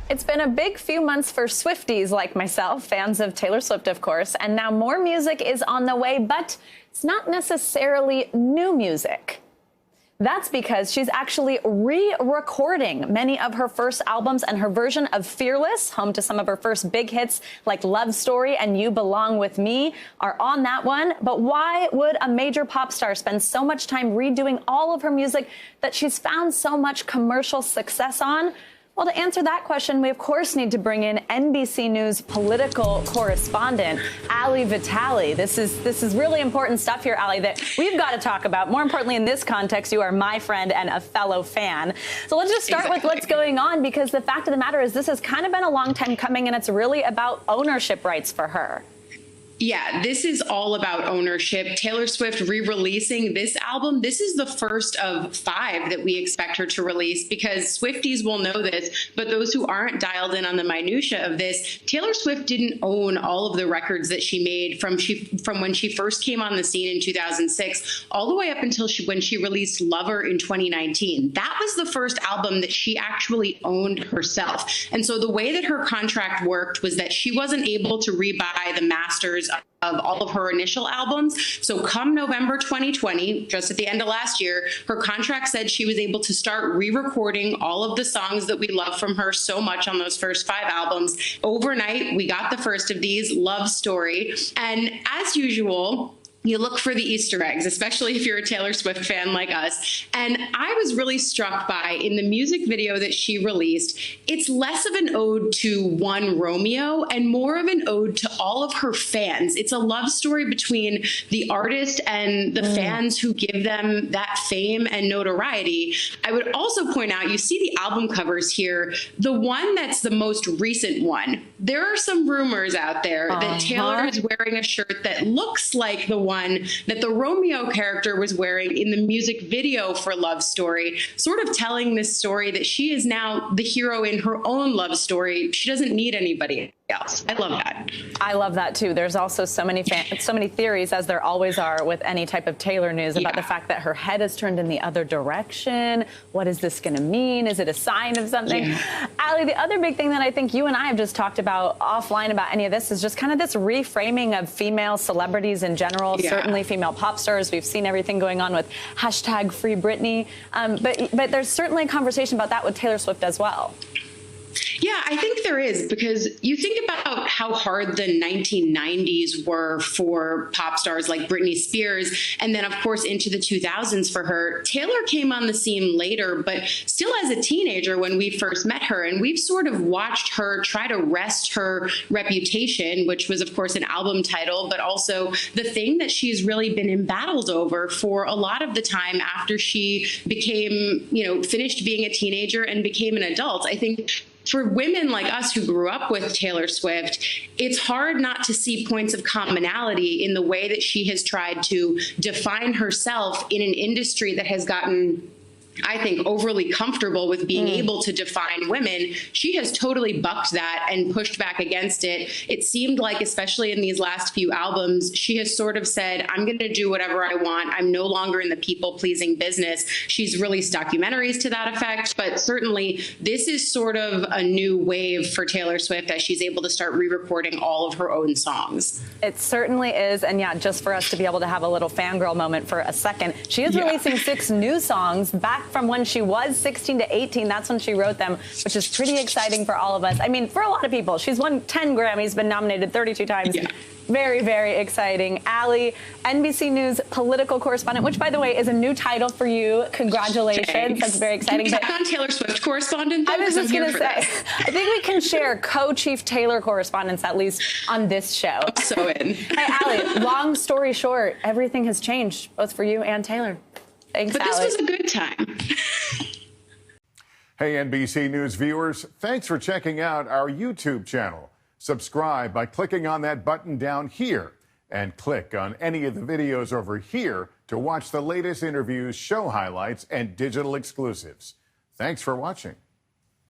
It's been a big few months for Swifties like myself, fans of Taylor Swift, of course, and now more music is on the way, but it's not necessarily new music. That's because she's actually re-recording many of her first albums, and her version of Fearless, home to some of her first big hits like Love Story and You Belong With Me, are on that one. But why would a major pop star spend so much time redoing all of her music that she's found so much commercial success on? Well, to answer that question, we, of course, need to bring in NBC News political correspondent Ali Vitali. This is really important stuff here, Ali, that we've got to talk about. More importantly, in this context, you are my friend and a fellow fan. So let's just start with what's going on, because the fact of the matter is this has kind of been a long time coming, and it's really about ownership rights for her. Yeah, this is all about ownership. Taylor Swift re-releasing this album. This is the first of 5 that we expect her to release, because Swifties will know this, but those who aren't dialed in on the minutia of this, Taylor Swift didn't own all of the records that she made from when she first came on the scene in 2006 all the way up until when she released Lover in 2019. That was the first album that she actually owned herself. And so the way that her contract worked was that she wasn't able to rebuy the masters of all of her initial albums. So come November 2020, just at the end of last year, her contract said she was able to start re-recording all of the songs that we love from her so much on those first 5 albums. Overnight, we got the first of these, Love Story. And as usual, you look for the Easter eggs, especially if you're a Taylor Swift fan like us. And I was really struck by, in the music video that she released, it's less of an ode to one Romeo and more of an ode to all of her fans. It's a love story between the artist and the fans who give them that fame and notoriety. I would also point out, you see the album covers here, the one that's the most recent one. There are some rumors out there that Taylor is wearing a shirt that looks like the one that the Romeo character was wearing in the music video for Love Story, sort of telling this story that she is now the hero in her own love story. She doesn't need anybody else. I love that. I love that too. There's also so many theories, as there always are with any type of Taylor news, about the fact that her head is turned in the other direction. What is this going to mean? Is it a sign of something? Ali, the other big thing that I think you and I have just talked about offline about any of this is just kind of this reframing of female celebrities in general, certainly female pop stars. We've seen everything going on with hashtag Free Britney. But there's certainly a conversation about that with Taylor Swift as well. Yeah, I think there is, because you think about how hard the 1990s were for pop stars like Britney Spears, and then, of course, into the 2000s for her. Taylor came on the scene later, but still as a teenager when we first met her, and we've sort of watched her try to wrest her reputation, which was, of course, an album title, but also the thing that she's really been embattled over for a lot of the time after she became, finished being a teenager and became an adult. I think for women like us who grew up with Taylor Swift, it's hard not to see points of commonality in the way that she has tried to define herself in an industry that has gotten, I think, overly comfortable with being able to define women. She has totally bucked that and pushed back against it. It seemed like, especially in these last few albums, she has sort of said, I'm going to do whatever I want. I'm no longer in the people-pleasing business. She's released documentaries to that effect, but certainly this is sort of a new wave for Taylor Swift as she's able to start re-recording all of her own songs. It certainly is. And yeah, just for us to be able to have a little fangirl moment for a second, she is releasing 6 new songs back from when she was 16 to 18. That's when she wrote them, which is pretty exciting for all of us. I mean, for a lot of people. She's won 10 Grammys, been nominated 32 times. Very, very exciting. Ali, NBC News political correspondent, which, by the way, is a new title for you. Congratulations. Thanks. That's very exciting. Can we tack on Taylor Swift correspondent? I was just going to say, I think we can share co-chief Taylor correspondents, at least on this show. I'm so in. Hey, Ali, long story short, everything has changed, both for you and Taylor. Thanks, but Ali. this was a good time. Hey, NBC News viewers, thanks for checking out our YouTube channel. Subscribe by clicking on that button down here, and click on any of the videos over here to watch the latest interviews, show highlights, and digital exclusives. Thanks for watching.